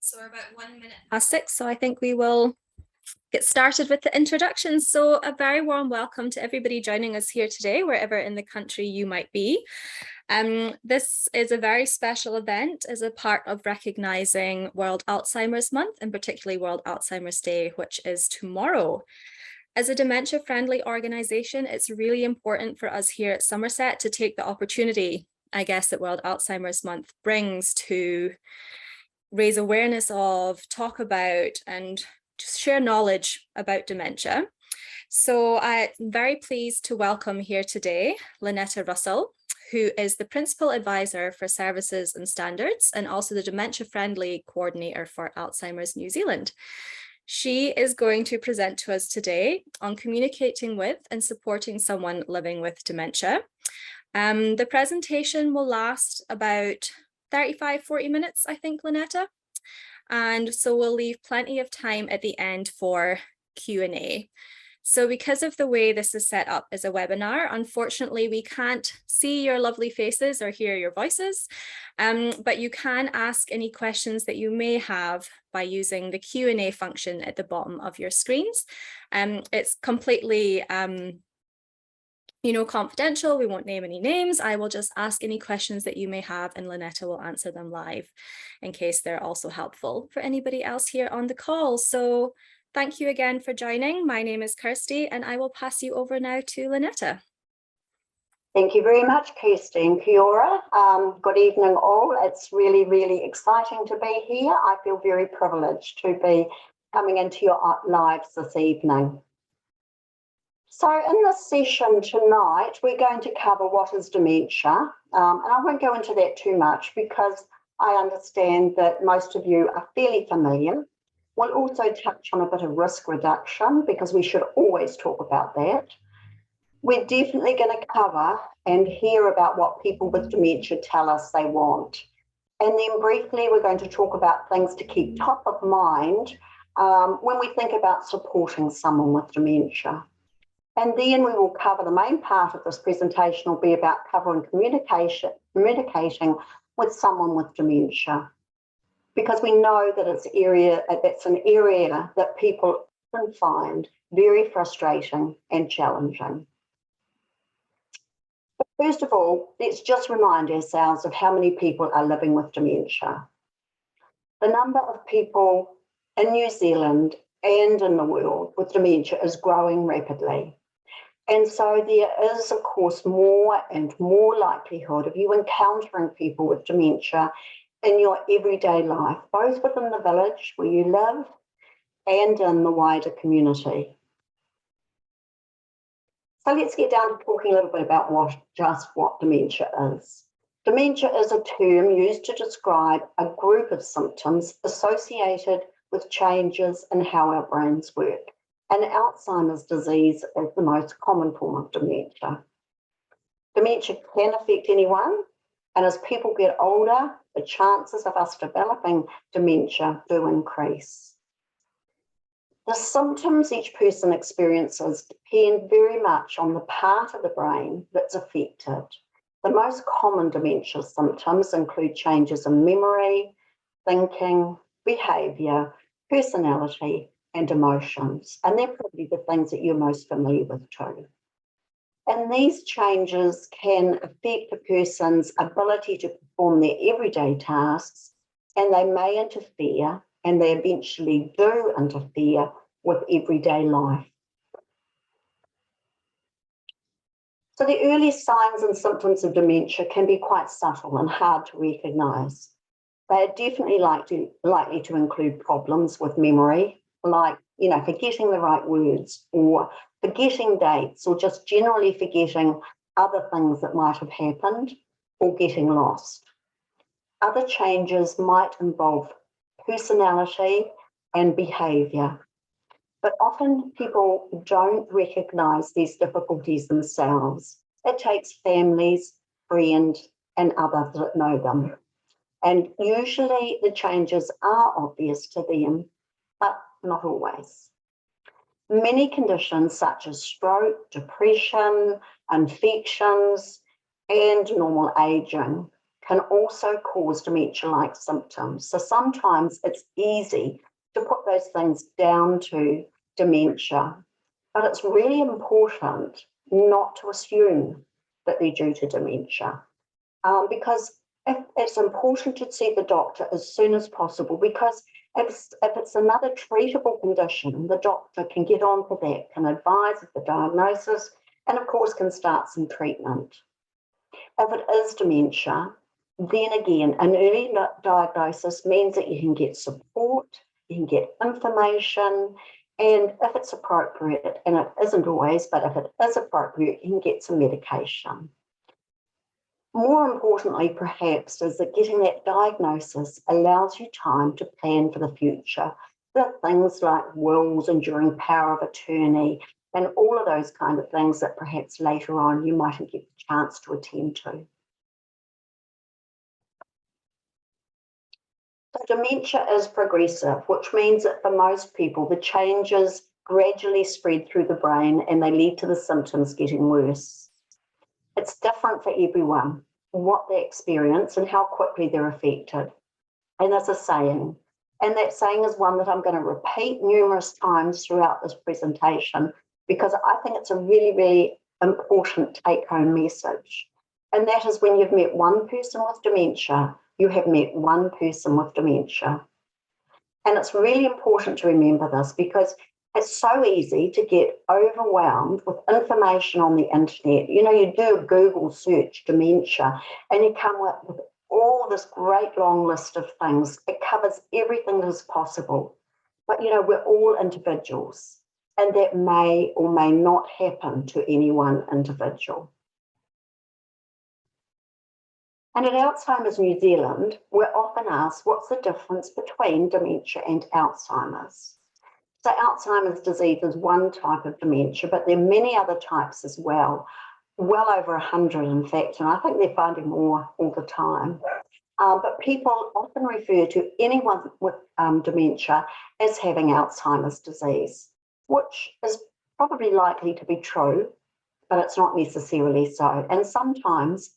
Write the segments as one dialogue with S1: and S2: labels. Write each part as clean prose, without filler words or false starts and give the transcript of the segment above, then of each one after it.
S1: So we're about 1 minute past 6, so I think we will get started with the introductions. So a very warm welcome to everybody joining us here today, wherever in the country you might be. This is a very special event as a part of recognising World Alzheimer's Month, and particularly World Alzheimer's Day, which is tomorrow. As a dementia-friendly organisation, it's really important for us here at Summerset to take the opportunity, I guess, that World Alzheimer's Month brings to raise awareness of, talk about, and just share knowledge about dementia. So I'm very pleased to welcome here today Lynetta Russell, who is the Principal Advisor for Services and Standards and also the Dementia Friendly Coordinator for Alzheimer's New Zealand. She is going to present to us today on communicating with and supporting someone living with dementia. The presentation will last about 35-40 minutes, I think, Lynetta. And so we'll leave plenty of time at the end for Q&A. So because of the way this is set up as a webinar, unfortunately, we can't see your lovely faces or hear your voices, but you can ask any questions that you may have by using the Q&A function at the bottom of your screens. It's completely confidential. We won't name any names. I will just ask any questions that you may have, and Lynetta will answer them live in case they're also helpful for anybody else here on the call. So thank you again for joining. My name is Kirsty, and I will pass you over now to Lynetta.
S2: Thank you very much, Kirsty and Kia ora. Good evening all. It's really, really exciting to be here. I feel very privileged to be coming into your lives this evening. So in this session tonight, we're going to cover what is dementia. And I won't go into that too much because I understand that most of you are fairly familiar. We'll also touch on a bit of risk reduction because we should always talk about that. We're definitely going to cover and hear about what people with dementia tell us they want. And then briefly, we're going to talk about things to keep top of mind when we think about supporting someone with dementia. And then we will cover the main part of this presentation will be about covering communicating with someone with dementia, because we know that it's an area that people can find very frustrating and challenging. But first of all, let's just remind ourselves of how many people are living with dementia. The number of people in New Zealand and in the world with dementia is growing rapidly. And so there is, of course, more and more likelihood of you encountering people with dementia in your everyday life, both within the village where you live and in the wider community. So let's get down to talking a little bit about what dementia is. Dementia is a term used to describe a group of symptoms associated with changes in how our brains work. And Alzheimer's disease is the most common form of dementia. Dementia can affect anyone, and as people get older, the chances of us developing dementia do increase. The symptoms each person experiences depend very much on the part of the brain that's affected. The most common dementia symptoms include changes in memory, thinking, behaviour, personality, and emotions, and they're probably the things that you're most familiar with too. And these changes can affect a person's ability to perform their everyday tasks, and they may interfere, and they eventually do interfere with everyday life. So the early signs and symptoms of dementia can be quite subtle and hard to recognise. They are definitely likely to include problems with memory, like forgetting the right words or forgetting dates or just generally forgetting other things that might have happened or getting lost. Other changes might involve personality and behaviour, but often people don't recognise these difficulties themselves. It takes families, friends, and others that know them. And usually the changes are obvious to them, but not always. Many conditions such as stroke, depression, infections, and normal aging can also cause dementia-like symptoms. So sometimes it's easy to put those things down to dementia, but it's really important not to assume that they're due to dementia, because it's important to see the doctor as soon as possible, because if it's another treatable condition, the doctor can get onto that, can advise of the diagnosis, and of course can start some treatment. If it is dementia, then again, an early diagnosis means that you can get support, you can get information, and if it's appropriate, and it isn't always, but if it is appropriate, you can get some medication. More importantly, perhaps, is that getting that diagnosis allows you time to plan for the future. There are things like wills, enduring power of attorney, and all of those kind of things that perhaps later on you mightn't get the chance to attend to. So dementia is progressive, which means that for most people, the changes gradually spread through the brain and they lead to the symptoms getting worse. It's different for everyone, what they experience and how quickly they're affected. And there's a saying, and that saying is one that I'm going to repeat numerous times throughout this presentation, because I think it's a really, really important take-home message. And that is, when you've met one person with dementia, you have met one person with dementia. And it's really important to remember this, because it's so easy to get overwhelmed with information on the internet. You know, you do a Google search, dementia, and you come up with all this great long list of things. It covers everything that is possible. But, you know, we're all individuals, and that may or may not happen to any one individual. And at Alzheimer's New Zealand, we're often asked, what's the difference between dementia and Alzheimer's? So Alzheimer's disease is one type of dementia, but there are many other types as well over 100 in fact, and I think they're finding more all the time. But people often refer to anyone with dementia as having Alzheimer's disease, which is probably likely to be true, but it's not necessarily so. And sometimes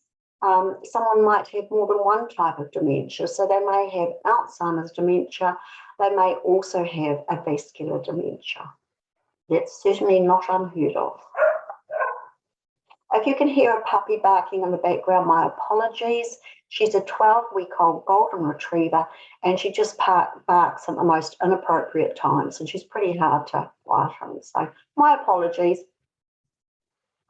S2: someone might have more than one type of dementia. So they may have Alzheimer's dementia, they may also have a vascular dementia. That's certainly not unheard of. If you can hear a puppy barking in the background, my apologies. She's a 12-week-old golden retriever, and she just barks at the most inappropriate times, and she's pretty hard to quieten. So my apologies.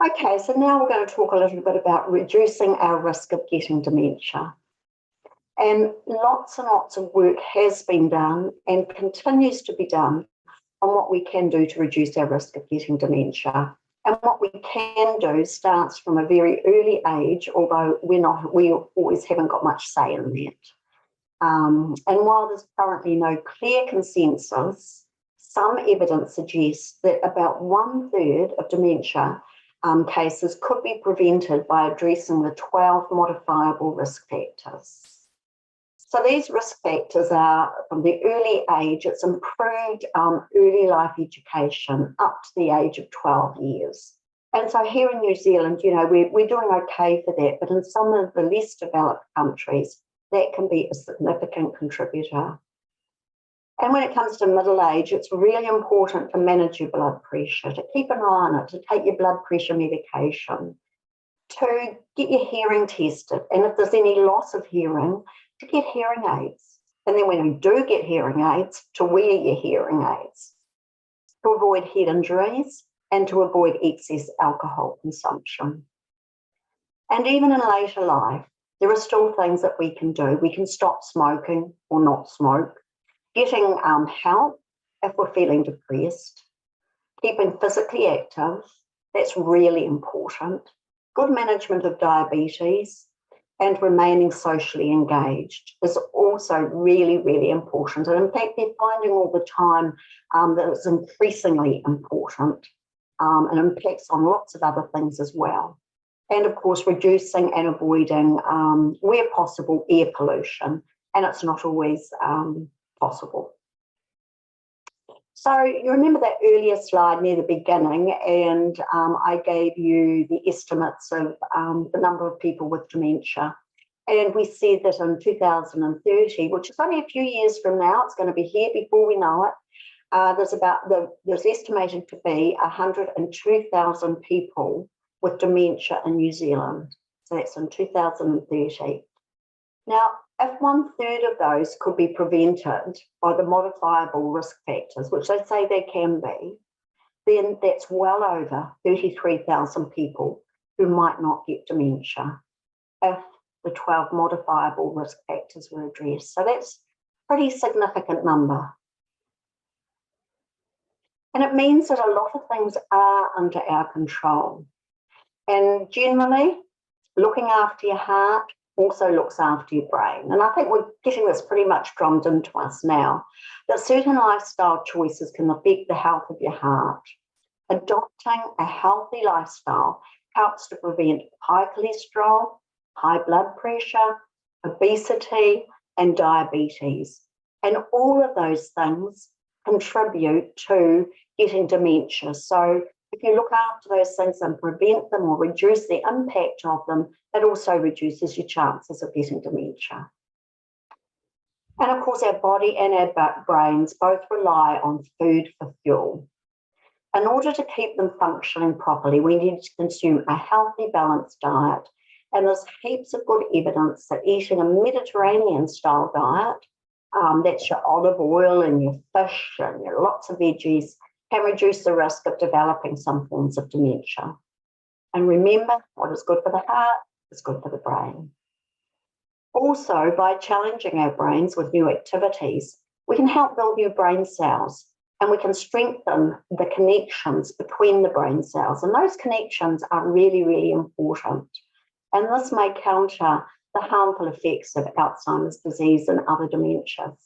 S2: Okay, so now we're going to talk a little bit about reducing our risk of getting dementia. And lots of work has been done and continues to be done on what we can do to reduce our risk of getting dementia. And what we can do starts from a very early age, although we always haven't got much say in that. And while there's currently no clear consensus, some evidence suggests that about 1/3 of dementia cases could be prevented by addressing the 12 modifiable risk factors. So these risk factors are, from the early age, it's improved early life education up to the age of 12 years. And so here in New Zealand, you know, we're doing okay for that, but in some of the less developed countries, that can be a significant contributor. And when it comes to middle age, it's really important to manage your blood pressure, to keep an eye on it, to take your blood pressure medication, to get your hearing tested, and if there's any loss of hearing, to get hearing aids. And then when you do get hearing aids, to wear your hearing aids, to avoid head injuries and to avoid excess alcohol consumption. And even in later life, there are still things that we can do. We can stop smoking or not smoke, getting help if we're feeling depressed, keeping physically active, that's really important, good management of diabetes, and remaining socially engaged is also really, really important. And in fact, they're finding all the time that it's increasingly important and impacts on lots of other things as well. And of course, reducing and avoiding, where possible, air pollution. And it's not always possible. So you remember that earlier slide near the beginning, and I gave you the estimates of the number of people with dementia. And we said that in 2030, which is only a few years from now, it's going to be here before we know it, there's estimated to be 102,000 people with dementia in New Zealand. So that's in 2030. Now, if 1/3 of those could be prevented by the modifiable risk factors, which they say there can be, then that's well over 33,000 people who might not get dementia if the 12 modifiable risk factors were addressed. So that's a pretty significant number. And it means that a lot of things are under our control. And generally, looking after your heart also looks after your brain. And I think we're getting this pretty much drummed into us now, that certain lifestyle choices can affect the health of your heart. Adopting a healthy lifestyle helps to prevent high cholesterol, high blood pressure, obesity, and diabetes. And all of those things contribute to getting dementia. So if you look after those things and prevent them or reduce the impact of them, it also reduces your chances of getting dementia. And of course, our body and our brains both rely on food for fuel. In order to keep them functioning properly, we need to consume a healthy, balanced diet. And there's heaps of good evidence that eating a Mediterranean-style diet, that's your olive oil and your fish and your lots of veggies, can reduce the risk of developing some forms of dementia. And remember, what is good for the heart is good for the brain. Also, by challenging our brains with new activities, we can help build new brain cells, and we can strengthen the connections between the brain cells. And those connections are really, really important. And this may counter the harmful effects of Alzheimer's disease and other dementias.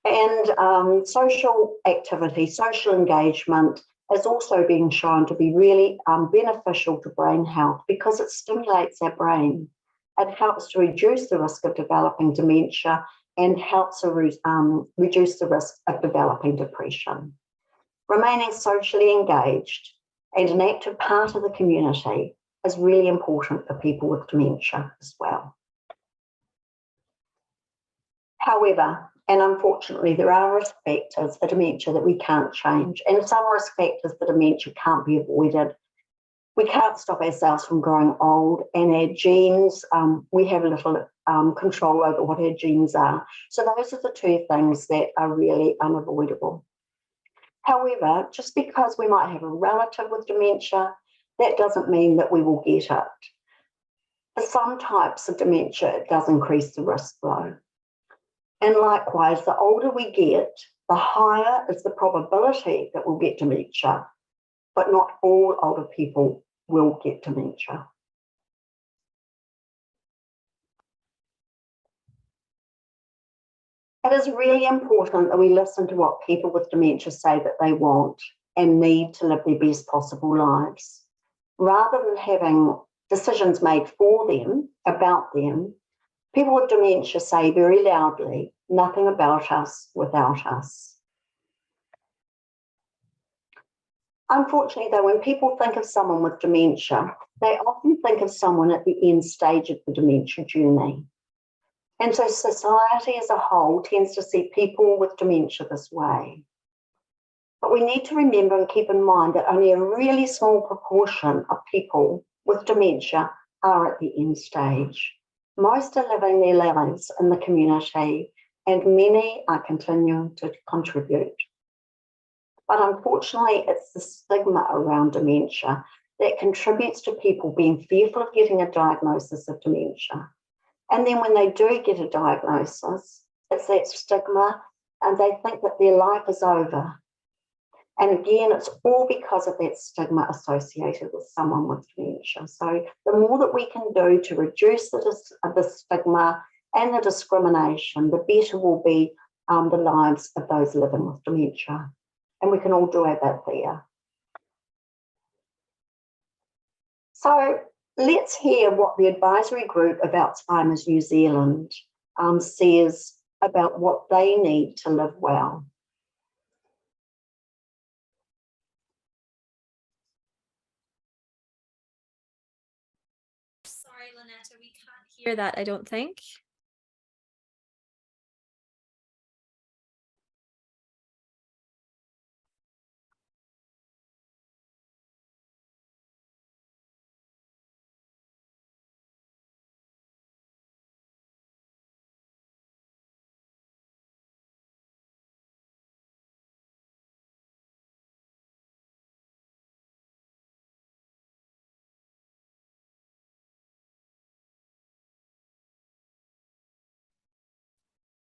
S2: And social activity, social engagement is also being shown to be really beneficial to brain health because it stimulates our brain. It helps to reduce the risk of developing dementia and helps to reduce the risk of developing depression. Remaining socially engaged and an active part of the community is really important for people with dementia as well. However, and unfortunately, there are risk factors for dementia that we can't change, and some risk factors for dementia can't be avoided. We can't stop ourselves from growing old, and our genes, we have little control over what our genes are. So those are the two things that are really unavoidable. However, just because we might have a relative with dementia, that doesn't mean that we will get it. For some types of dementia, it does increase the risk though. And likewise, the older we get, the higher is the probability that we'll get dementia, but not all older people will get dementia. It is really important that we listen to what people with dementia say that they want and need to live their best possible lives. Rather than having decisions made for them, about them, people with dementia say very loudly, nothing about us without us. Unfortunately, though, when people think of someone with dementia, they often think of someone at the end stage of the dementia journey. And so society as a whole tends to see people with dementia this way. But we need to remember and keep in mind that only a really small proportion of people with dementia are at the end stage. Most are living their lives in the community, and many are continuing to contribute. But unfortunately, it's the stigma around dementia that contributes to people being fearful of getting a diagnosis of dementia. And then when they do get a diagnosis, it's that stigma, and they think that their life is over. And again, it's all because of that stigma associated with someone with dementia. So the more that we can do to reduce the stigma and the discrimination, the better will be the lives of those living with dementia. And we can all do our bit there. So let's hear what the advisory group of Alzheimer's New Zealand says about what they need to live well.
S1: Sorry, Lynetta, we hear that, I don't think.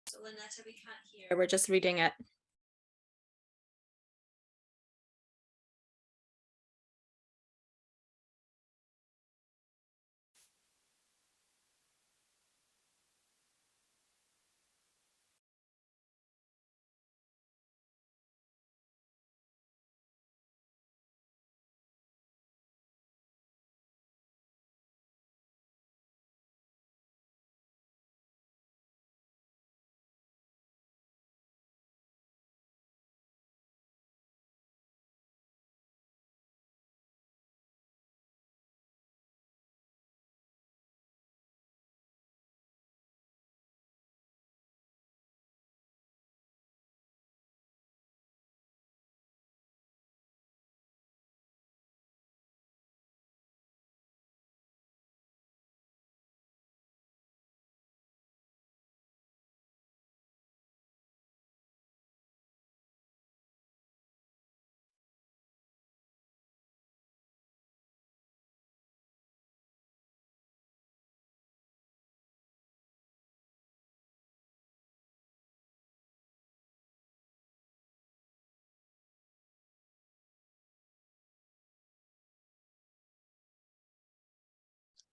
S1: So Lynetta, we can't hear. We're just reading it.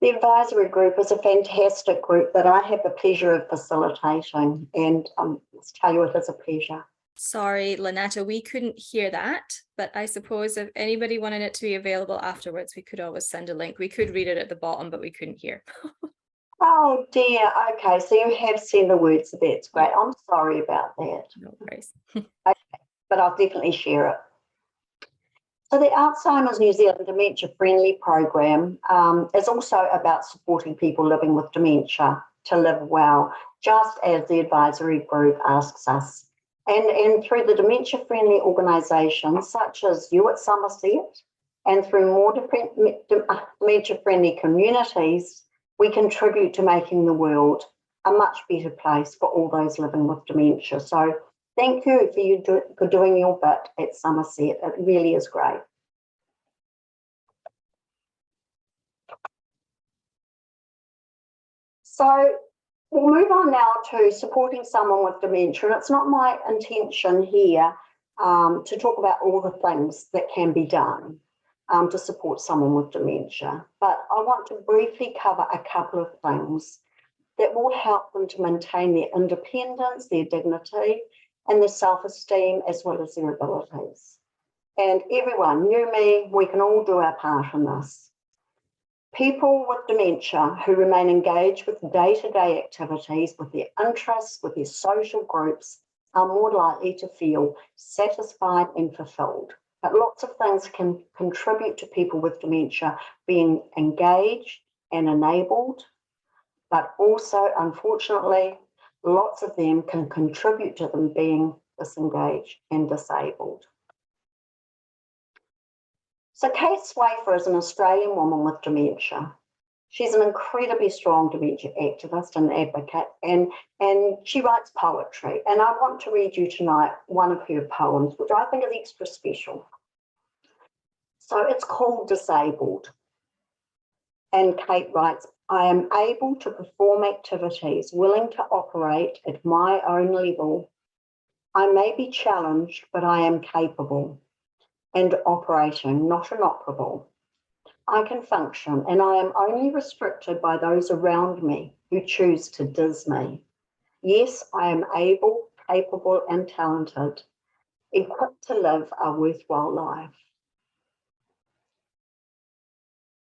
S2: The advisory group is a fantastic group that I have the pleasure of facilitating, and let's tell you it is a pleasure.
S1: Sorry, Lynetta, we couldn't hear that, but I suppose if anybody wanted it to be available afterwards, we could always send a link. We could read it at the bottom, but we couldn't hear.
S2: Oh dear, okay, so you have seen the words, that's great. I'm sorry about that.
S1: No worries.
S2: Okay, but I'll definitely share it. So the Alzheimer's New Zealand Dementia Friendly program is also about supporting people living with dementia to live well, just as the advisory group asks us. And through the dementia friendly organisations such as you at Summerset, and through more dementia friendly communities, we contribute to making the world a much better place for all those living with dementia. So thank you for doing your bit at Summerset. It really is great. So we'll move on now to supporting someone with dementia. And it's not my intention here to talk about all the things that can be done to support someone with dementia, but I want to briefly cover a couple of things that will help them to maintain their independence, their dignity, and their self-esteem, as well as their abilities. And everyone, you, me, we can all do our part in this. People with dementia who remain engaged with day-to-day activities, with their interests, with their social groups, are more likely to feel satisfied and fulfilled. But lots of things can contribute to people with dementia being engaged and enabled, but also, unfortunately, lots of them can contribute to them being disengaged and disabled. So Kate Swafer is an Australian woman with dementia. She's an incredibly strong dementia activist and advocate, and she writes poetry. And I want to read you tonight one of her poems, which I think is extra special. So it's called Disabled. And Kate writes, I am able to perform activities, willing to operate at my own level. I may be challenged, but I am capable and operating, not inoperable. I can function, and I am only restricted by those around me who choose to diss me. Yes, I am able, capable, and talented, equipped to live a worthwhile life.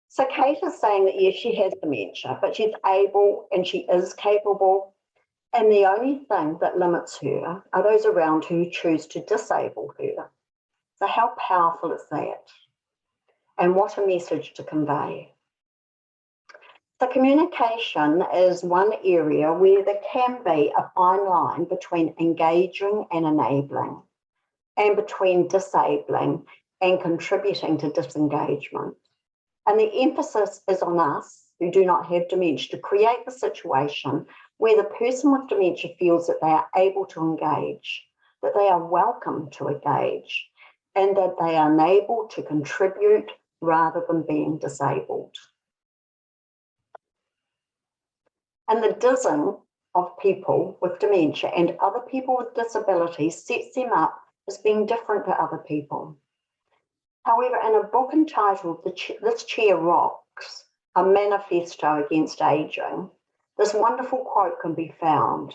S2: So Kate is saying that yes, she has dementia, but she's able and she is capable. And the only thing that limits her are those around her who choose to disable her. So how powerful is that? And what a message to convey. So communication is one area where there can be a fine line between engaging and enabling, and between disabling and contributing to disengagement. And the emphasis is on us who do not have dementia to create the situation where the person with dementia feels that they are able to engage, that they are welcome to engage, and that they are enabled to contribute rather than being disabled. And the dissing of people with dementia and other people with disabilities sets them up as being different to other people. However, in a book entitled This Chair Rocks, a manifesto against ageing, this wonderful quote can be found.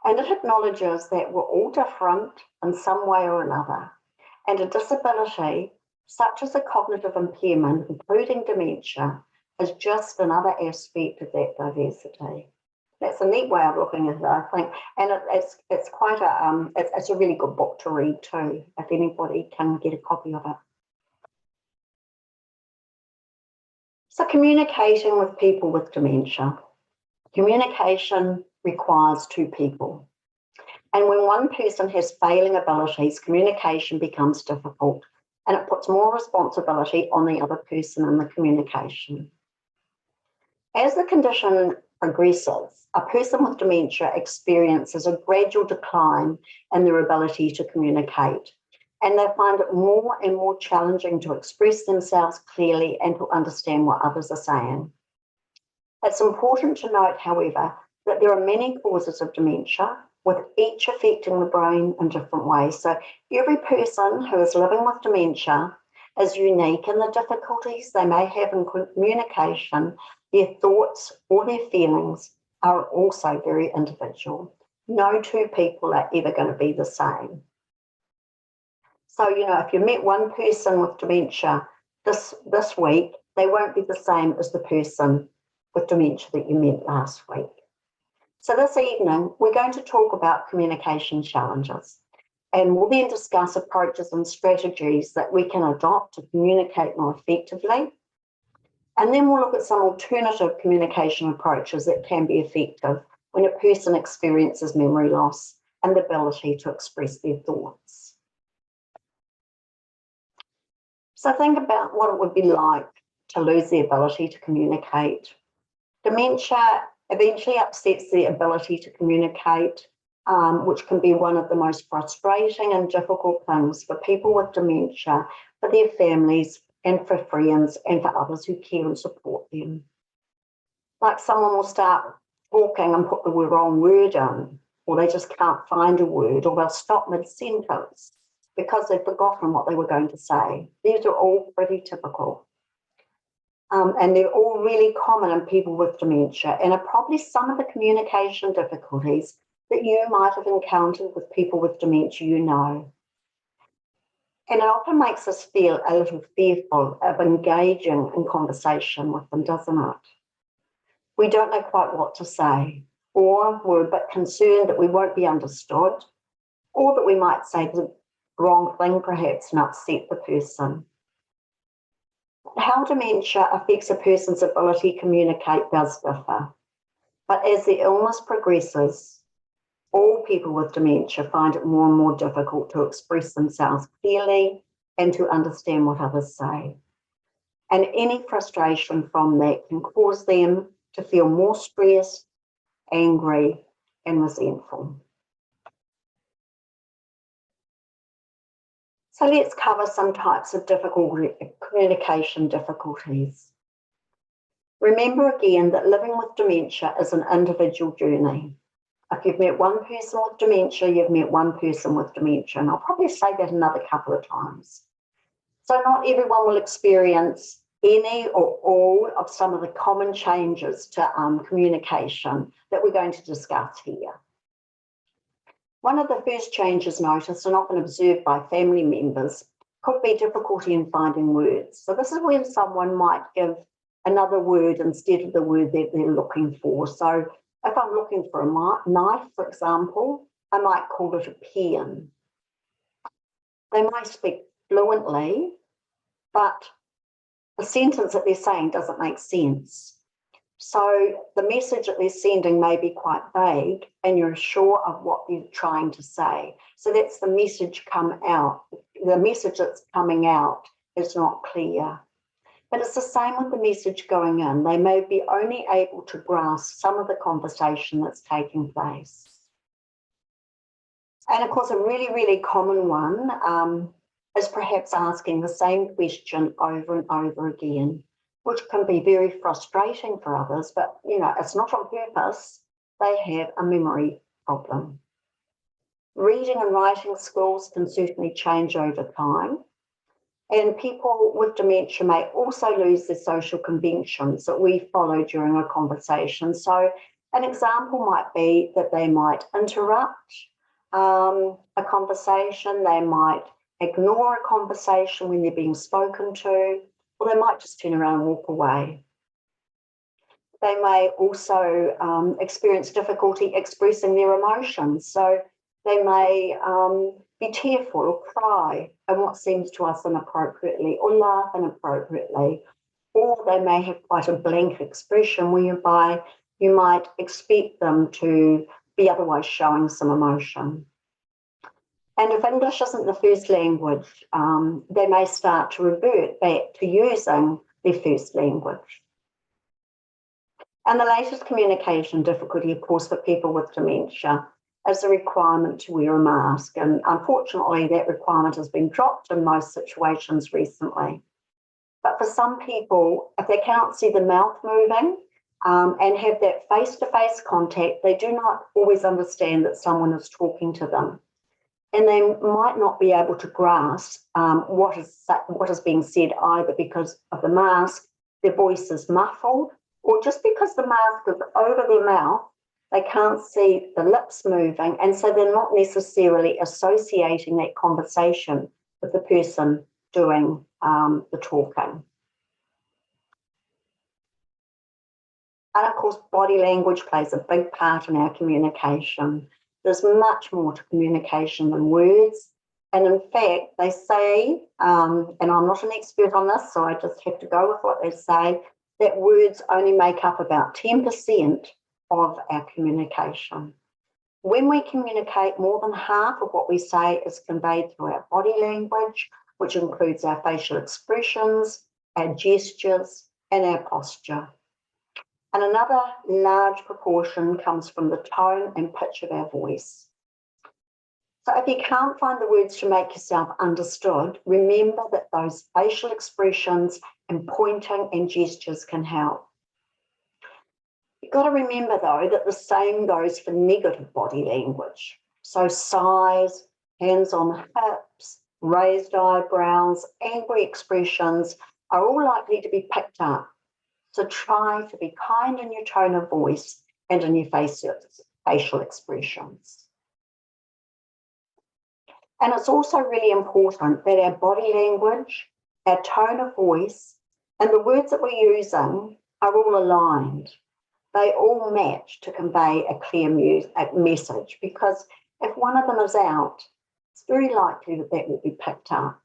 S2: And it acknowledges that we're all different in some way or another. And a disability, such as a cognitive impairment, including dementia, is just another aspect of that diversity. That's a neat way of looking at it, I think, and it's quite it's a really good book to read too, if anybody can get a copy of it. So communicating with people with dementia. Communication requires two people. And when one person has failing abilities, communication becomes difficult and it puts more responsibility on the other person in the communication. As the condition progresses, a person with dementia experiences a gradual decline in their ability to communicate, and they find it more and more challenging to express themselves clearly and to understand what others are saying. It's important to note, however, that there are many causes of dementia, with each affecting the brain in different ways. So every person who is living with dementia is unique, and the difficulties they may have in communication, their thoughts or their feelings are also very individual. No two people are ever going to be the same. So, if you met one person with dementia this week, they won't be the same as the person with dementia that you met last week. So this evening, we're going to talk about communication challenges, and we'll then discuss approaches and strategies that we can adopt to communicate more effectively. And then we'll look at some alternative communication approaches that can be effective when a person experiences memory loss and the ability to express their thoughts. So think about what it would be like to lose the ability to communicate. Dementia eventually upsets the ability to communicate, which can be one of the most frustrating and difficult things for people with dementia, for their families, and for friends, and for others who care and support them. Like someone will start talking and put the wrong word in, or they just can't find a word, or they'll stop mid-sentence because they've forgotten what they were going to say. These are all pretty typical. And they're all really common in people with dementia, and are probably some of the communication difficulties that you might have encountered with people with dementia, And it often makes us feel a little fearful of engaging in conversation with them, doesn't it? We don't know quite what to say, or we're a bit concerned that we won't be understood, or that we might say the wrong thing perhaps and upset the person. How dementia affects a person's ability to communicate does differ, but as the illness progresses, all people with dementia find it more and more difficult to express themselves clearly and to understand what others say. And any frustration from that can cause them to feel more stressed, angry, and resentful. So let's cover some types of communication difficulties. Remember again that living with dementia is an individual journey. If you've met one person with dementia, you've met one person with dementia, and I'll probably say that another couple of times. So not everyone will experience any or all of some of the common changes to communication that we're going to discuss here. One of the first changes noticed and often observed by family members could be difficulty in finding words. So this is when someone might give another word instead of the word that they're looking for. So if I'm looking for a knife, for example, I might call it a pen. They might speak fluently, but the sentence that they're saying doesn't make sense. So the message that they're sending may be quite vague and you're sure of what they're trying to say. So that's the message come out. The message that's coming out is not clear. But it's the same with the message going in. They may be only able to grasp some of the conversation that's taking place. And of course, a really, really common one is perhaps asking the same question over and over again, which can be very frustrating for others, but it's not on purpose. They have a memory problem. Reading and writing skills can certainly change over time. And people with dementia may also lose their social conventions that we follow during a conversation. So an example might be that they might interrupt a conversation, they might ignore a conversation when they're being spoken to, or they might just turn around and walk away. They may also experience difficulty expressing their emotions. So they may be tearful or cry and what seems to us inappropriately, or laugh inappropriately, or they may have quite a blank expression whereby you might expect them to be otherwise showing some emotion. And if English isn't the first language, they may start to revert back to using their first language. And the latest communication difficulty, of course, for people with dementia is the requirement to wear a mask. And unfortunately, that requirement has been dropped in most situations recently. But for some people, if they can't see the mouth moving and have that face-to-face contact, they do not always understand that someone is talking to them. And they might not be able to grasp what is being said either because of the mask, their voice is muffled, or just because the mask is over their mouth, they can't see the lips moving, and so they're not necessarily associating that conversation with the person doing the talking. And of course, body language plays a big part in our communication. There's much more to communication than words. And in fact, they say, and I'm not an expert on this, so I just have to go with what they say, that words only make up about 10% of our communication. When we communicate, more than half of what we say is conveyed through our body language, which includes our facial expressions, our gestures, and our posture. And another large proportion comes from the tone and pitch of our voice. So if you can't find the words to make yourself understood, remember that those facial expressions and pointing and gestures can help. You've got to remember, though, that the same goes for negative body language. So sighs, hands on hips, raised eyebrows, angry expressions are all likely to be picked up. So try to be kind in your tone of voice and in your facial expressions. And it's also really important that our body language, our tone of voice, and the words that we're using are all aligned. They all match to convey a clear message, because if one of them is out, it's very likely that that will be picked up.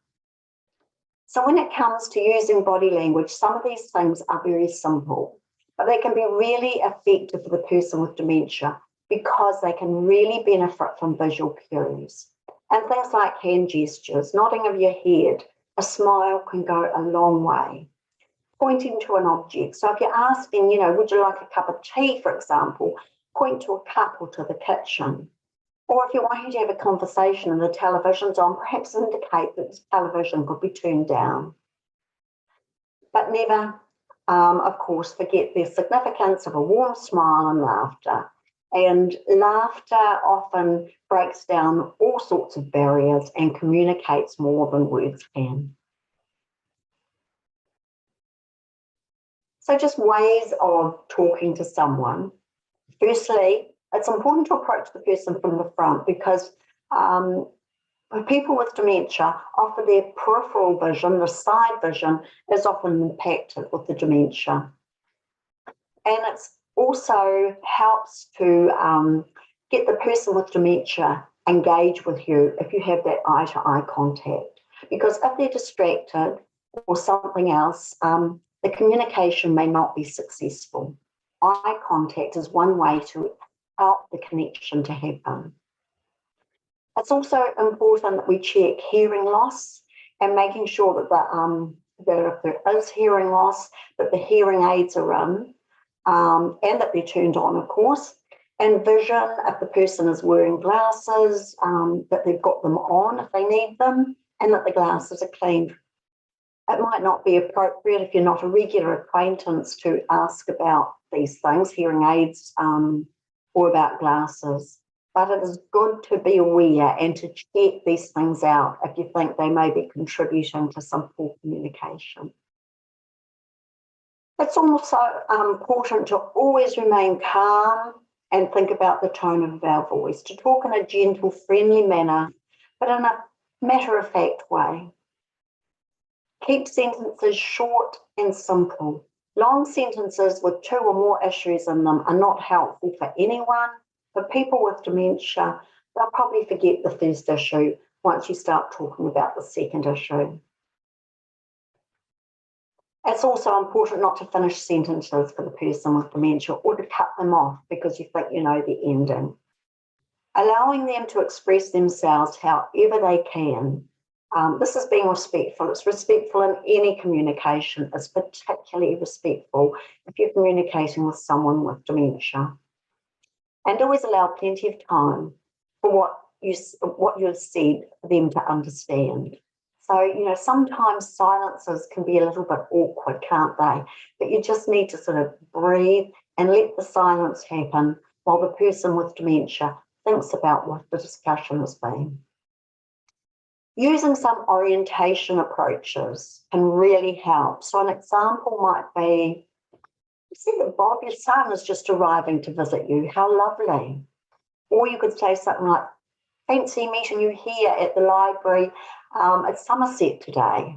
S2: So when it comes to using body language, some of these things are very simple, but they can be really effective for the person with dementia because they can really benefit from visual cues. And things like hand gestures, nodding of your head, a smile can go a long way. Pointing to an object. So if you're asking, would you like a cup of tea, for example, point to a cup or to the kitchen. Or if you're wanting to have a conversation and the television's on, perhaps indicate that the television could be turned down. But never, of course, forget the significance of a warm smile and laughter. And laughter often breaks down all sorts of barriers and communicates more than words can. So just ways of talking to someone. Firstly, it's important to approach the person from the front because people with dementia, often their peripheral vision, the side vision, is often impacted with the dementia. And it also helps to get the person with dementia engage with you if you have that eye-to-eye contact. Because if they're distracted or something else, the communication may not be successful. eye contact is one way to help the connection to happen. It's also important that we check hearing loss and making sure that that if there is hearing loss, that the hearing aids are in and that they're turned on, of course. And vision, if the person is wearing glasses, that they've got them on if they need them, and that the glasses are clean. It might not be appropriate if you're not a regular acquaintance to ask about these things, hearing aids, or about glasses. But it is good to be aware and to check these things out if you think they may be contributing to some poor communication. It's also important to always remain calm and think about the tone of our voice, to talk in a gentle, friendly manner, but in a matter-of-fact way. Keep sentences short and simple. Long sentences with 2 or more issues in them are not helpful for anyone. For people with dementia, they'll probably forget the first issue once you start talking about the second issue. It's also important not to finish sentences for the person with dementia or to cut them off because you think you know the ending. Allowing them to express themselves however they can. This is being respectful. It's respectful in any communication. It's particularly respectful if you're communicating with someone with dementia. And always allow plenty of time for what you've said for them to understand. So, sometimes silences can be a little bit awkward, can't they? But you just need to sort of breathe and let the silence happen while the person with dementia thinks about what the discussion has been. Using some orientation approaches can really help. So an example might be, you see that Bob, your son, is just arriving to visit you. How lovely. Or you could say something like, fancy meeting you here at the library at Summerset today.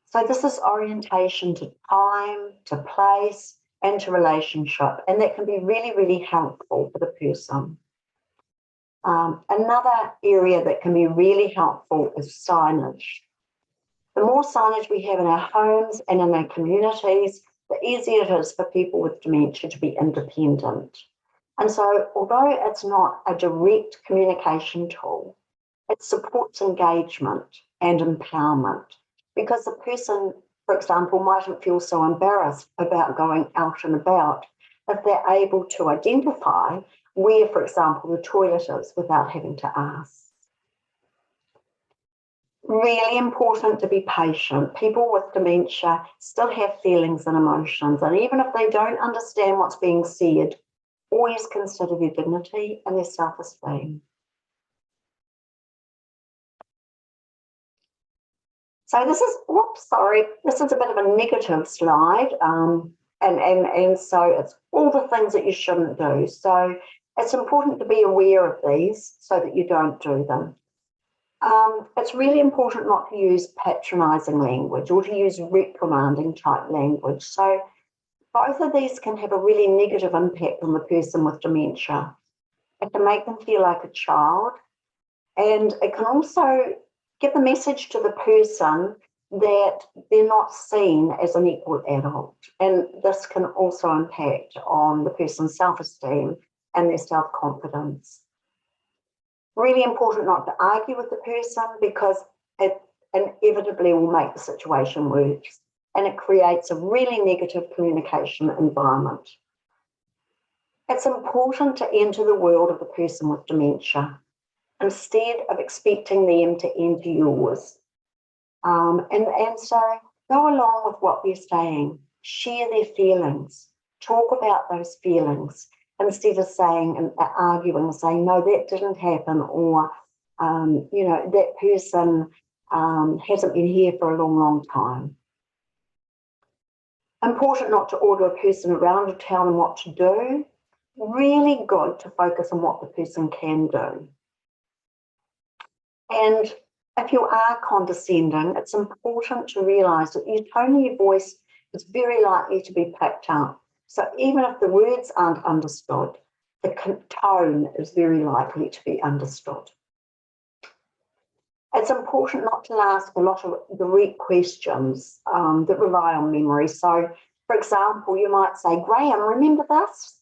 S2: So this is orientation to time, to place, and to relationship. And that can be really, really helpful for the person. Another area that can be really helpful is signage. The more signage we have in our homes and in our communities, the easier it is for people with dementia to be independent. And so, although it's not a direct communication tool, it supports engagement and empowerment because the person, for example, mightn't feel so embarrassed about going out and about if they're able to identify where, for example, the toilet is without having to ask. Really important to be patient. People with dementia still have feelings and emotions, and even if they don't understand what's being said, always consider their dignity and their self-esteem. So this is, this is a bit of a negative slide, and so it's all the things that you shouldn't do. So it's important to be aware of these so that you don't do them. It's really important not to use patronising language or to use reprimanding type language. So both of these can have a really negative impact on the person with dementia. It can make them feel like a child, and it can also get the message to the person that they're not seen as an equal adult. And this can also impact on the person's self-esteem and their self-confidence. Really important not to argue with the person because it inevitably will make the situation worse, and it creates a really negative communication environment. It's important to enter the world of the person with dementia instead of expecting them to enter yours. And so go along with what they're saying, share their feelings, talk about those feelings instead of saying and arguing, saying, no, that didn't happen, or, that person hasn't been here for a long, long time. Important not to order a person around to tell them what to do. Really good to focus on what the person can do. And if you are condescending, it's important to realise that your tone of your voice is very likely to be picked up. So even if the words aren't understood, the tone is very likely to be understood. It's important not to ask a lot of direct questions that rely on memory. So For example, you might say, Graham, remember this?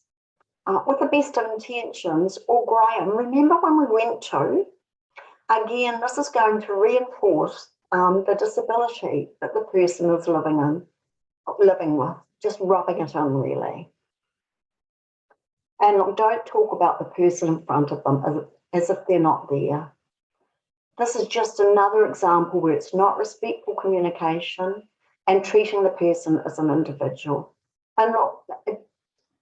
S2: With the best of intentions, or Graham, remember when we went to? Again, this is going to reinforce the disability that the person is living with, just rubbing it in really. And don't talk about the person in front of them as if they're not there. This is just another example where it's not respectful communication and treating the person as an individual. And look,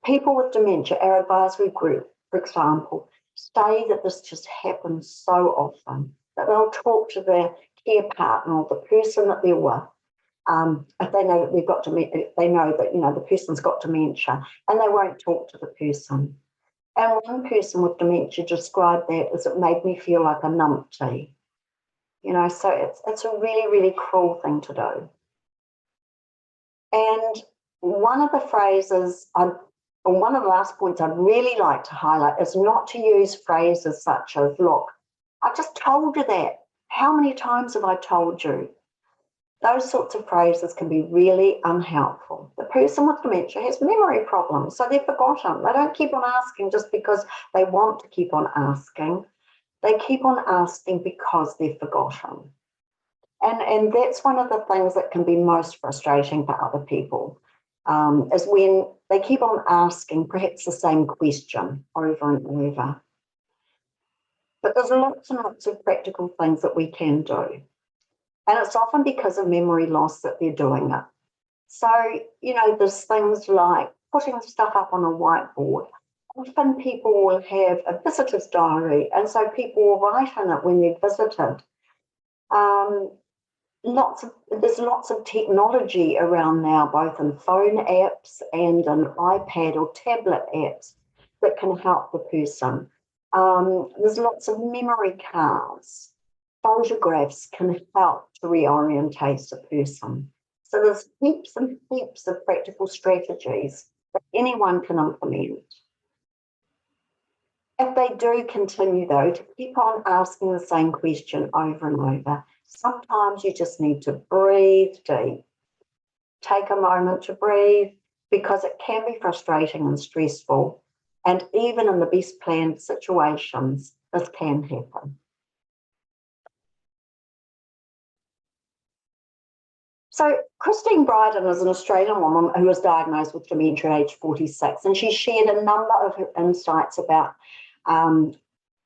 S2: people with dementia, our advisory group, for example, say that this just happens so often, that they'll talk to their care partner or the person that they're with. If they know that they've got dementia, they know that, the person's got dementia, and they won't talk to the person. And one person with dementia described that as, it made me feel like a numpty. So it's a really, really cruel thing to do. And one of the last points I'd really like to highlight is not to use phrases such as, look, I just told you that. How many times have I told you? Those sorts of phrases can be really unhelpful. The person with dementia has memory problems, so they've forgotten. They don't keep on asking just because they want to keep on asking. They keep on asking because they've forgotten. And that's one of the things that can be most frustrating for other people, is when they keep on asking perhaps the same question over and over. But there's lots and lots of practical things that we can do. And it's often because of memory loss that they're doing it. So, there's things like putting stuff up on a whiteboard. Often people will have a visitor's diary, and so people will write in it when they're visited. There's lots of technology around now, both in phone apps and in iPad or tablet apps that can help the person. There's lots of memory cards. Photographs can help to reorientate a person. So there's heaps and heaps of practical strategies that anyone can implement. If they do continue, though, to keep on asking the same question over and over, sometimes you just need to breathe deep. Take a moment to breathe, because it can be frustrating and stressful. And even in the best planned situations, this can happen. So Christine Bryden is an Australian woman who was diagnosed with dementia at age 46, and she shared a number of her insights about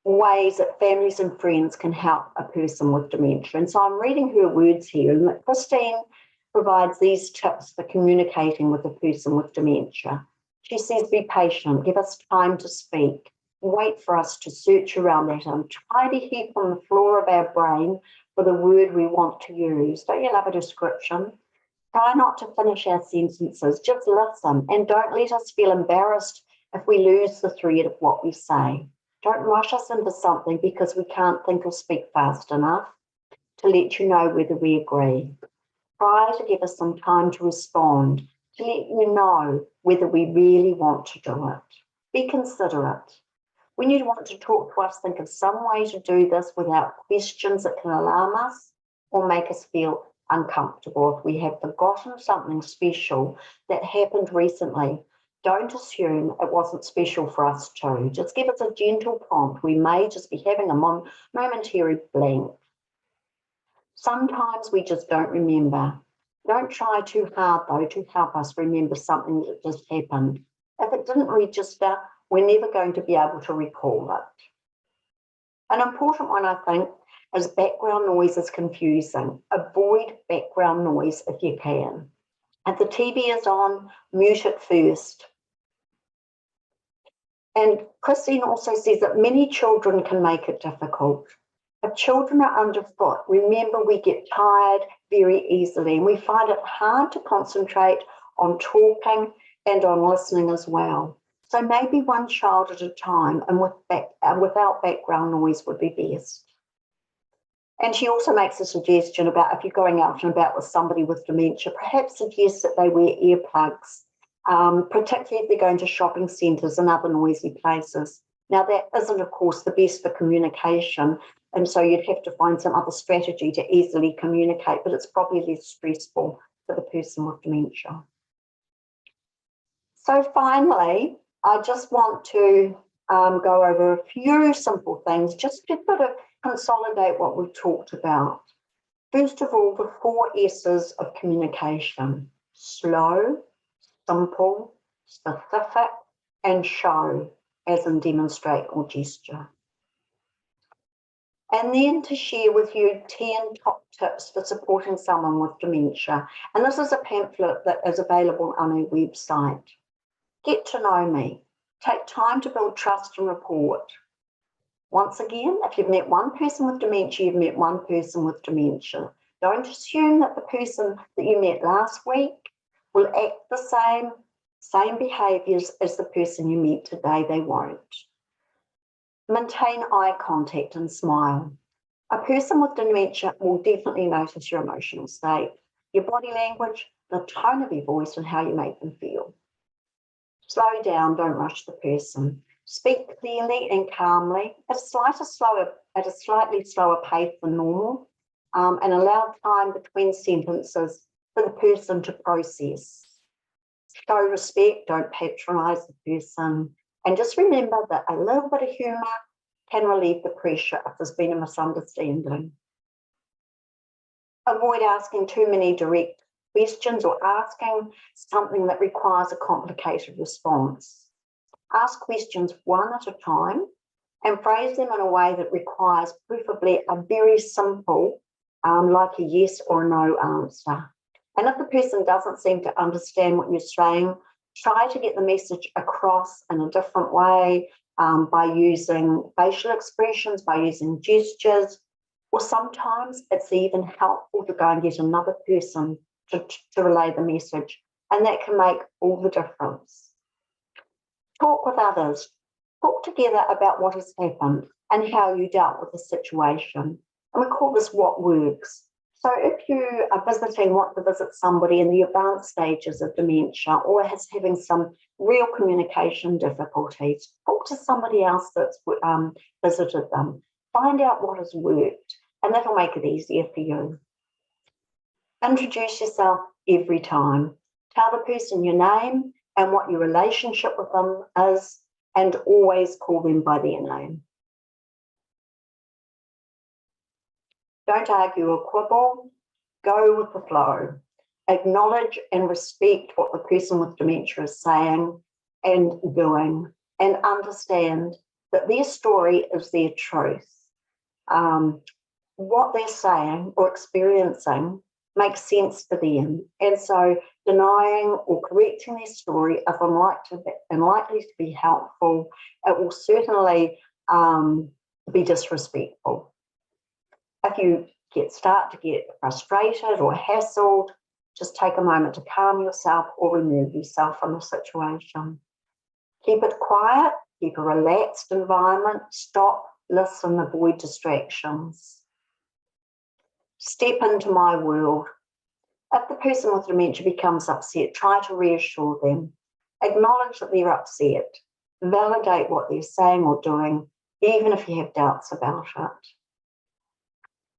S2: ways that families and friends can help a person with dementia. And so I'm reading her words here, and that Christine provides these tips for communicating with a person with dementia. She says, be patient, give us time to speak, wait for us to search around that untidy heap on the floor of our brain for the word we want to use. Don't you love a description? Try not to finish our sentences, just listen, and don't let us feel embarrassed if we lose the thread of what we say. Don't rush us into something because we can't think or speak fast enough to let you know whether we agree. Try to give us some time to respond, to let you know whether we really want to do it. Be considerate. When you want to talk to us, think of some way to do this without questions that can alarm us or make us feel uncomfortable. If we have forgotten something special that happened recently, don't assume it wasn't special for us too. Just give us a gentle prompt. We may just be having a momentary blank. Sometimes we just don't remember. Don't try too hard, though, to help us remember something that just happened. If it didn't register, we're never going to be able to recall it. An important one, I think, is background noise is confusing. Avoid background noise if you can. If the TV is on, mute it first. And Christine also says that many children can make it difficult. If children are underfoot, remember we get tired very easily, and we find it hard to concentrate on talking and on listening as well. So maybe one child at a time and without background noise would be best. And she also makes a suggestion about if you're going out and about with somebody with dementia, perhaps suggest that they wear earplugs, particularly if they're going to shopping centres and other noisy places. Now, that isn't, of course, the best for communication, and so you'd have to find some other strategy to easily communicate, but it's probably less stressful for the person with dementia. So finally, I just want to go over a few simple things just to sort of consolidate what we've talked about. First of all, the 4 S's of communication: slow, simple, specific, and show, as in demonstrate or gesture. And then to share with you 10 top tips for supporting someone with dementia. And this is a pamphlet that is available on our website. Get to know me. Take time to build trust and rapport. Once again, if you've met one person with dementia, you've met one person with dementia. Don't assume that the person that you met last week will act the same behaviours as the person you meet today. They won't. Maintain eye contact and smile. A person with dementia will definitely notice your emotional state, your body language, the tone of your voice, and how you make them feel. Slow down, don't rush the person. Speak clearly and calmly at a slightly slower pace than normal, and allow time between sentences for the person to process. Show respect, don't patronise the person, and just remember that a little bit of humour can relieve the pressure if there's been a misunderstanding. Avoid asking too many direct questions or asking something that requires a complicated response. Ask questions one at a time and phrase them in a way that requires preferably a very simple, like a yes or no answer. And if the person doesn't seem to understand what you're saying, try to get the message across in a different way, by using facial expressions, by using gestures, or sometimes it's even helpful to go and get another person to relay the message, and that can make all the difference. Talk with others. Talk together about what has happened and how you dealt with the situation. And we call this what works. So if you are want to visit somebody in the advanced stages of dementia or is having some real communication difficulties, talk to somebody else that's visited them. Find out what has worked, and that'll make it easier for you. Introduce yourself every time. Tell the person your name and what your relationship with them is, and always call them by their name. Don't argue or quibble. Go with the flow. Acknowledge and respect what the person with dementia is saying and doing, and understand that their story is their truth. What they're saying or experiencing makes sense for them. And so denying or correcting their story is unlikely to be helpful. It will certainly be disrespectful. If you start to get frustrated or hassled, just take a moment to calm yourself or remove yourself from the situation. Keep it quiet, keep a relaxed environment, stop, listen, avoid distractions. Step into my world. If the person with dementia becomes upset, try to reassure them. Acknowledge that they're upset. Validate what they're saying or doing, even if you have doubts about it.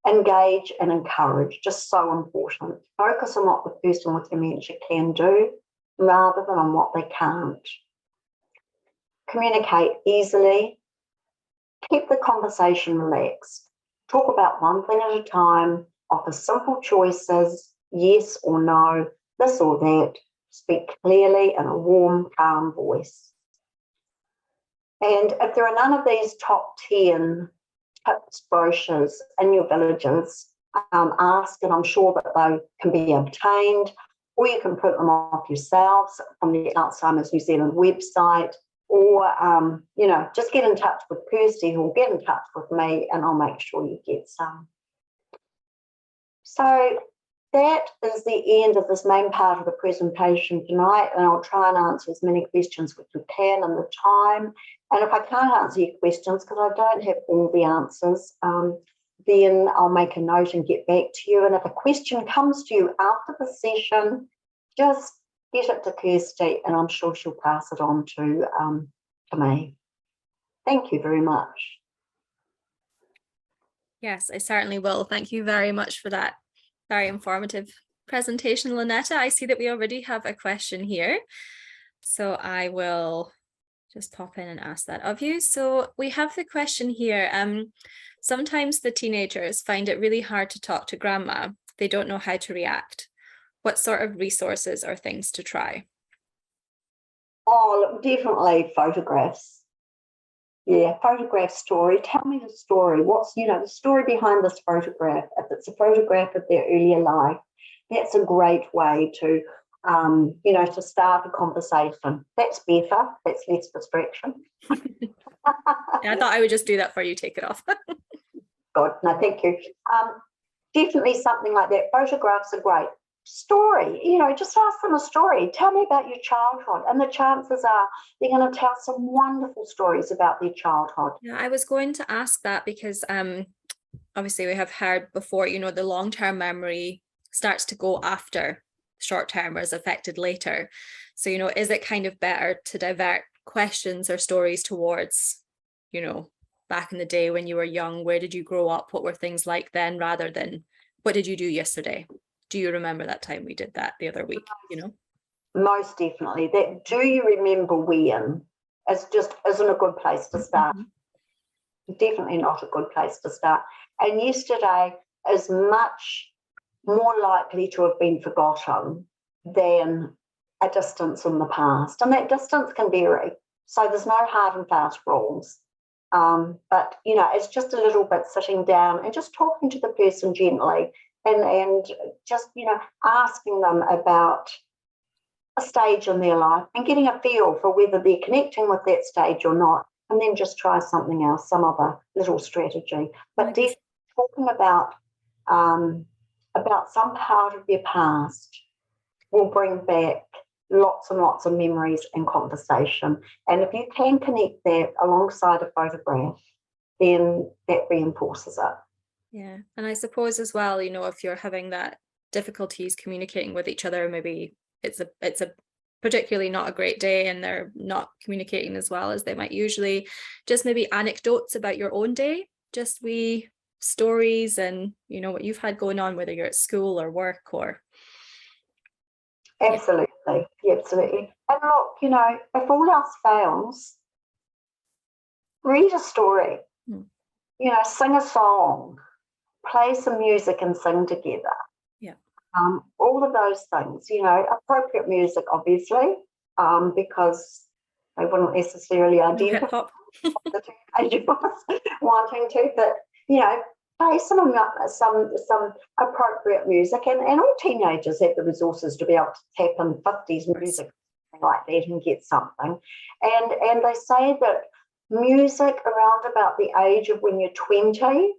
S2: Engage and encourage, just so important. Focus on what the person with dementia can do rather than on what they can't. Communicate easily. Keep the conversation relaxed. Talk about one thing at a time. Offer simple choices, yes or no, this or that. Speak clearly in a warm, calm voice. And if there are none of these top 10 tips, brochures in your villages, ask, and I'm sure that they can be obtained, or you can print them off yourselves from the Alzheimer's New Zealand website, or just get in touch with Kirsty, or get in touch with me, and I'll make sure you get some. So that is the end of this main part of the presentation tonight, and I'll try and answer as many questions as we can in the time. And if I can't answer your questions, because I don't have all the answers, then I'll make a note and get back to you. And if a question comes to you after the session, just get it to Kirsty, and I'm sure she'll pass it on to me. Thank you very much.
S1: Yes, I certainly will. Thank you very much for that very informative presentation, Lynetta. I see that we already have a question here. So I will just pop in and ask that of you. So we have the question here. Sometimes the teenagers find it really hard to talk to grandma. They don't know how to react. What sort of resources or things to try?
S2: Oh, definitely photographs. Yeah, photograph story. Tell me the story. What's, the story behind this photograph? If it's a photograph of their earlier life, that's a great way to, to start a conversation. That's better. That's less distraction.
S1: I thought I would just do that for you. Take it off.
S2: God, no, thank you. Definitely something like that. Photographs are great. Story, just ask them a story. Tell me about your childhood, and the chances are they're going to tell some wonderful stories about their childhood.
S1: Yeah, I was going to ask that because obviously we have heard before, the long-term memory starts to go after short-term or is affected later. So, is it kind of better to divert questions or stories towards, back in the day when you were young, where did you grow up? What were things like then, rather than what did you do yesterday? Do you remember that time we did that the other week?
S2: Most definitely. That do you remember when just isn't a good place to start. Definitely not a good place to start. And yesterday is much more likely to have been forgotten than a distance in the past. And that distance can vary. So there's no hard and fast rules. But, it's just a little bit sitting down and just talking to the person gently and just, asking them about a stage in their life and getting a feel for whether they're connecting with that stage or not, and then just try something else, some other little strategy. But definitely talking about some part of their past will bring back lots and lots of memories and conversation. And if you can connect that alongside a photograph, then that reinforces it.
S1: Yeah. And I suppose as well, if you're having that difficulties communicating with each other, maybe it's a particularly not a great day and they're not communicating as well as they might usually, just maybe anecdotes about your own day, just wee stories and what you've had going on, whether you're at school or work or
S2: absolutely. And look, if all else fails, read a story, sing a song, play some music and sing together.
S1: Yeah.
S2: All of those things, appropriate music, obviously, because they wouldn't necessarily identify the teenager wanting to, but, play some appropriate music, and all teenagers have the resources to be able to tap in 50s music like that and get something. And they say that music around about the age of when you're 20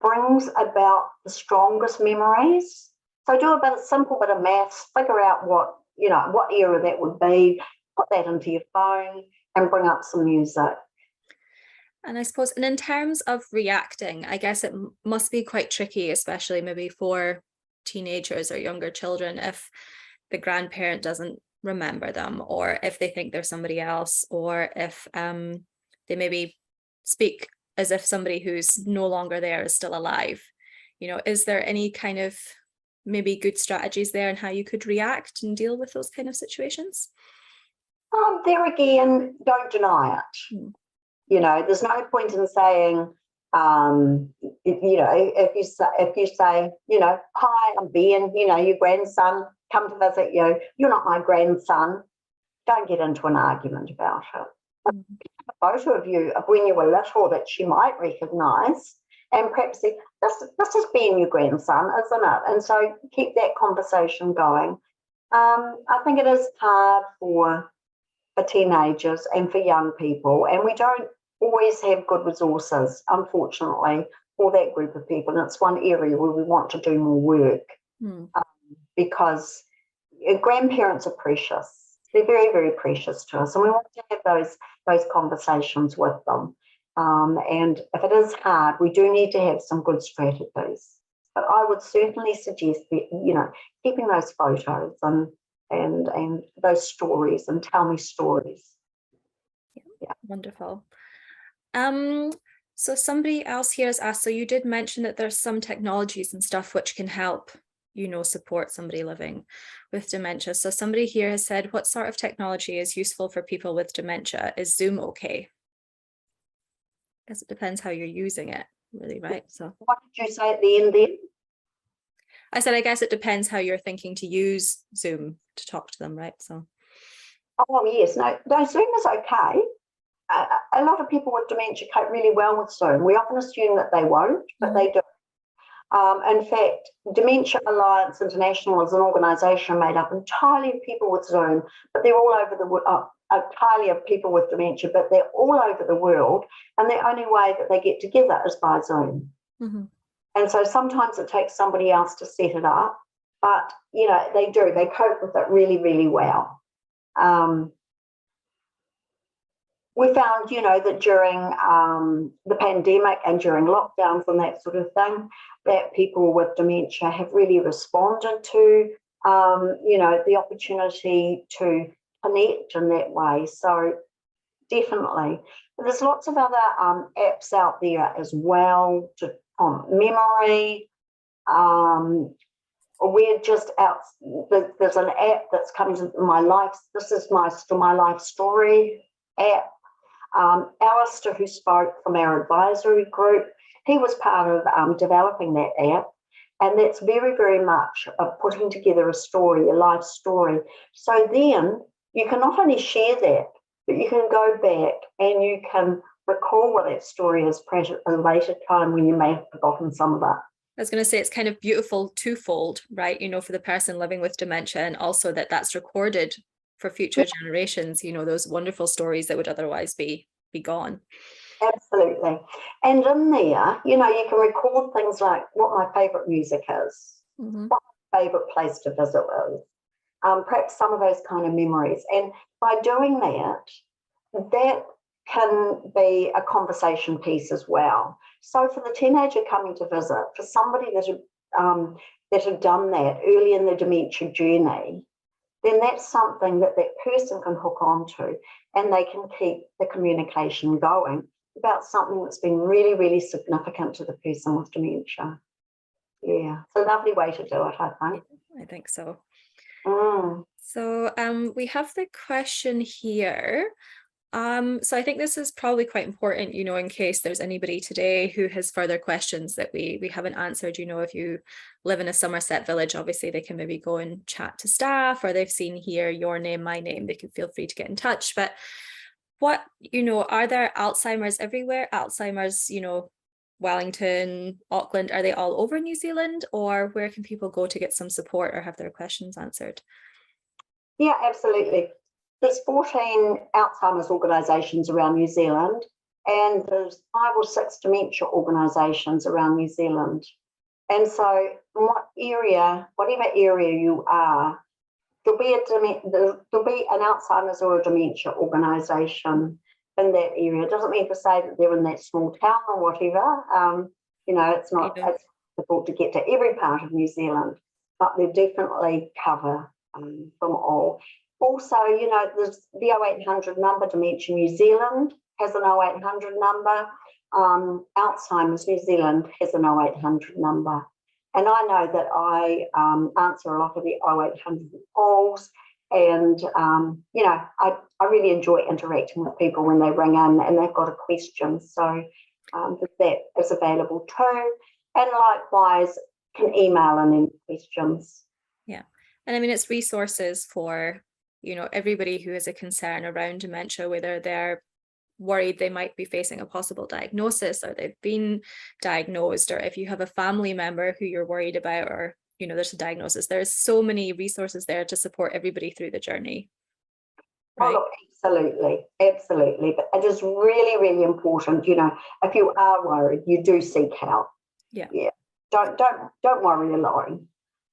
S2: brings about the strongest memories. So do a simple bit of maths, figure out what era that would be, put that into your phone and bring up some music.
S1: And I suppose, and in terms of reacting, I guess it must be quite tricky, especially maybe for teenagers or younger children, if the grandparent doesn't remember them, or if they think they're somebody else, or if they maybe speak as if somebody who's no longer there is still alive. Is there any kind of maybe good strategies there and how you could react and deal with those kind of situations?
S2: There again, don't deny it. There's no point in saying, if you say, hi, I'm Ben, your grandson, come to visit you. You're not my grandson. Don't get into an argument about it. A photo of you of when you were little that she might recognise, and perhaps say, this is Ben, your grandson, isn't it? And so keep that conversation going. I think it is hard for teenagers and for young people, and we don't always have good resources, unfortunately, for that group of people. And it's one area where we want to do more work because grandparents are precious. They're very, very precious to us, and we want to have those conversations with them. And if it is hard, we do need to have some good strategies. But I would certainly suggest that, keeping those photos and those stories and tell me stories.
S1: Yeah. Wonderful. So somebody else here has asked, so you did mention that there's some technologies and stuff which can help, support somebody living with dementia. So somebody here has said, what sort of technology is useful for people with dementia? Is Zoom okay? I guess it depends how you're using it, really, right? So
S2: what did you say at the end then?
S1: I said, I guess it depends how you're thinking to use Zoom to talk to them, right? So.
S2: Oh, yes. No, Zoom is okay. A lot of people with dementia cope really well with Zoom. We often assume that they won't, but they do. In fact, Dementia Alliance International is an organisation made up entirely of people with Zoom, but they're all over the world, entirely of people with dementia, but they're all over the world, and the only way that they get together is by Zoom. And so sometimes it takes somebody else to set it up, but, they cope with it really, really well. We found, that during the pandemic and during lockdowns and that sort of thing, that people with dementia have really responded to, the opportunity to connect in that way. So definitely. But there's lots of other apps out there as well memory. We're just out. There's an app that's coming to my life. This is my life story app. Alistair, who spoke from our advisory group, he was part of developing that app, and that's very, very much of putting together a story, a life story. So then you can not only share that, but you can go back and you can recall what that story is at a later time when you may have forgotten some of that.
S1: I was going to say it's kind of beautiful twofold, right? For the person living with dementia, and also that's recorded for future generations, those wonderful stories that would otherwise be gone.
S2: Absolutely. And in there, you can record things like what my favourite music is, what my favourite place to visit is, perhaps some of those kind of memories. And by doing that can be a conversation piece as well. So for the teenager coming to visit, for somebody that had done that early in the dementia journey, then that's something that person can hook onto, and they can keep the communication going about something that's been really, really significant to the person with dementia. Yeah, it's a lovely way to do it, I think.
S1: I think so. So we have the question here. So I think this is probably quite important, in case there's anybody today who has further questions that we haven't answered. If you live in a Summerset village, obviously they can maybe go and chat to staff, or they've seen here your name, my name, they can feel free to get in touch. But what, are there Alzheimer's everywhere? Alzheimer's, Wellington, Auckland, are they all over New Zealand, or where can people go to get some support or have their questions answered?
S2: Yeah, absolutely. There's 14 Alzheimer's organisations around New Zealand, and there's 5 or 6 dementia organisations around New Zealand. And so whatever area you are, there'll be an Alzheimer's or a dementia organisation in that area. It doesn't mean to say that they're in that small town or whatever. It's it's difficult to get to every part of New Zealand, but they definitely cover from all. Also, there's the 0800 number. Dementia New Zealand has an 0800 number. Alzheimer's New Zealand has an 0800 number. And I know that I answer a lot of the 0800 calls, and, I really enjoy interacting with people when they ring in and they've got a question. So that is available too. And likewise, can email in any questions.
S1: Yeah. And I mean, it's resources for, everybody who has a concern around dementia, whether they're worried they might be facing a possible diagnosis, or they've been diagnosed, or if you have a family member who you're worried about, or there's a diagnosis. There's so many resources there to support everybody through the journey. Right?
S2: Oh, absolutely. But it is really, really important, if you are worried, you do seek help.
S1: Yeah.
S2: Don't worry alone.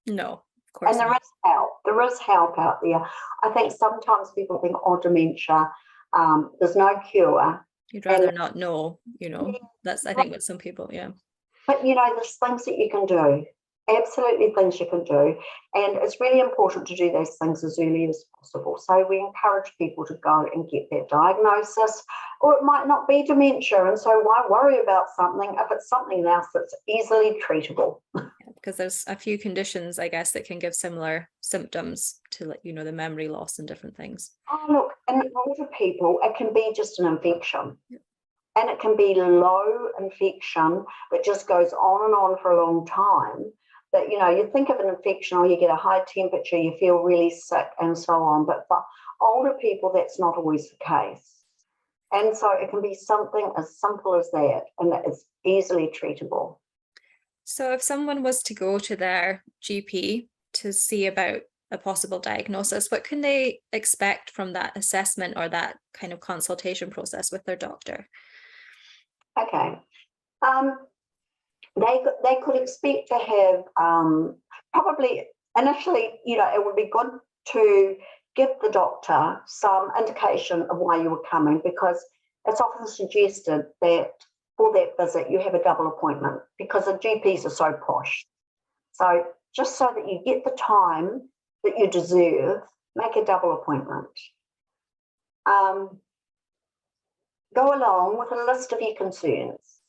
S1: No, of course.
S2: And there is help. There is help out there. I think sometimes people think, dementia, there's no cure.
S1: You'd rather not know, that's, I think, with some people, yeah.
S2: But, there's things that you can do, absolutely things you can do. And it's really important to do those things as early as possible. So we encourage people to go and get their diagnosis, or it might not be dementia. And so why worry about something if it's something else that's easily treatable?
S1: Because there's a few conditions, I guess, that can give similar symptoms to, like, the memory loss and different things.
S2: Oh, look, in older people, it can be just an infection.
S1: Yep.
S2: And it can be low infection that just goes on and on for a long time. That, you think of an infection or you get a high temperature, you feel really sick and so on. But for older people, that's not always the case. And so it can be something as simple as that, and it's easily treatable.
S1: So if someone was to go to their GP to see about a possible diagnosis, what can they expect from that assessment or that kind of consultation process with their doctor?
S2: Okay. They could expect to have probably initially, it would be good to give the doctor some indication of why you were coming, because it's often suggested that for that visit you have a double appointment because the GPs are so posh. So just so that you get the time that you deserve, make a double appointment. Go along with a list of your concerns.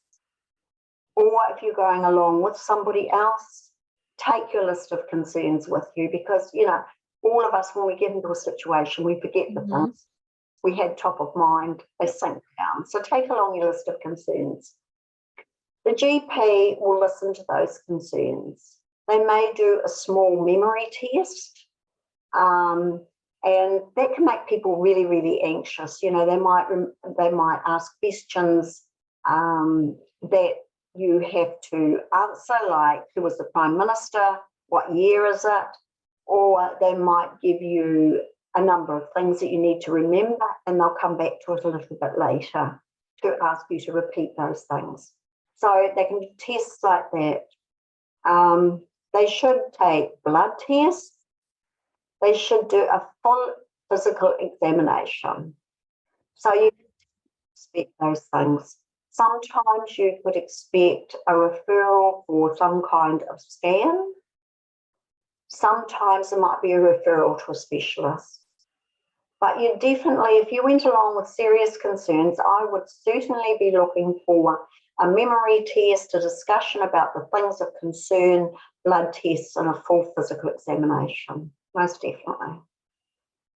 S2: Or if you're going along with somebody else, take your list of concerns with you, because, all of us, when we get into a situation, we forget the things we had top of mind, they sink down. So take along your list of concerns. The GP will listen to those concerns. They may do a small memory test, and that can make people really, really anxious. They might ask questions that you have to answer, like who was the Prime Minister, what year is it, or they might give you a number of things that you need to remember, and they'll come back to it a little bit later to ask you to repeat those things. So they can do tests like that. They should take blood tests. They should do a full physical examination. So you expect those things. Sometimes you could expect a referral for some kind of scan. Sometimes there might be a referral to a specialist. But you definitely, if you went along with serious concerns, I would certainly be looking for a memory test, a discussion about the things of concern, blood tests, and a full physical examination. Most definitely.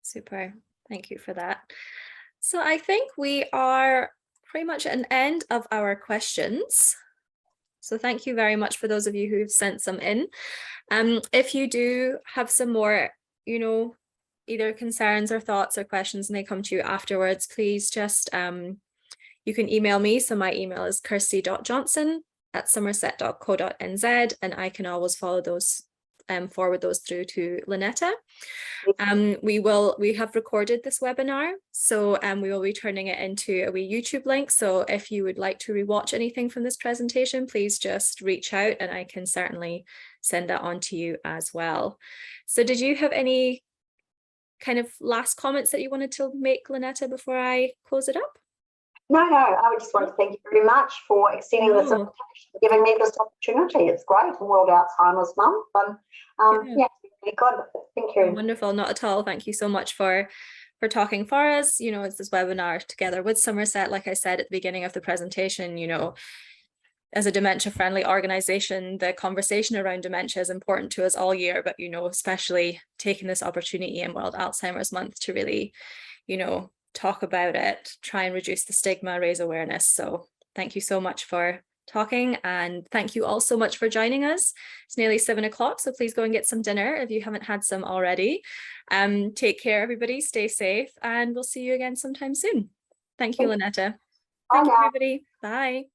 S1: Super. Thank you for that. So I think we are pretty much at an end of our questions. So thank you very much for those of you who've sent some in. If you do have some more, either concerns or thoughts or questions and they come to you afterwards, please just, you can email me. So my email is kirsty.johnson@somerset.co.nz, and I can always forward those through to Lynetta. We have recorded this webinar, so we will be turning it into a wee YouTube link. So if you would like to rewatch anything from this presentation, please just reach out and I can certainly send that on to you as well. So did you have any kind of last comments that you wanted to make, Lynetta, before I close it up?
S2: No, I would just want to thank you very much for extending this invitation, giving me this opportunity. It's great, World Alzheimer's Month, and yeah, really good. Thank you.
S1: Wonderful, not at all. Thank you so much for talking for us. It's this webinar together with Summerset. Like I said at the beginning of the presentation, as a dementia-friendly organisation, the conversation around dementia is important to us all year, but especially taking this opportunity in World Alzheimer's Month to really, talk about it, try and reduce the stigma, raise awareness. So thank you so much for talking, and thank you all so much for joining us. It's nearly 7 o'clock, so please go and get some dinner if you haven't had some already. Take care, everybody, stay safe, and we'll see you again sometime soon. Thank you, Lynetta. Thank you, everybody. Bye.